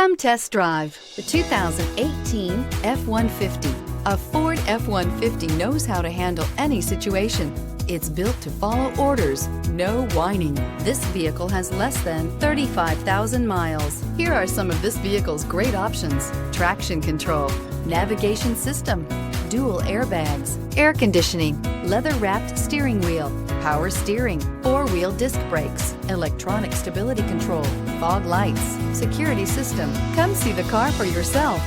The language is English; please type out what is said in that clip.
Come test drive the 2018 F-150. A Ford F-150 knows how to handle any situation. It's built to follow orders, no whining. This vehicle has less than 35,000 miles. Here are some of this vehicle's great options: traction control, navigation system, dual airbags, air conditioning, leather-wrapped steering wheel, power steering, four-wheel disc brakes, electronic stability control, fog lights, security system. Come see the car for yourself.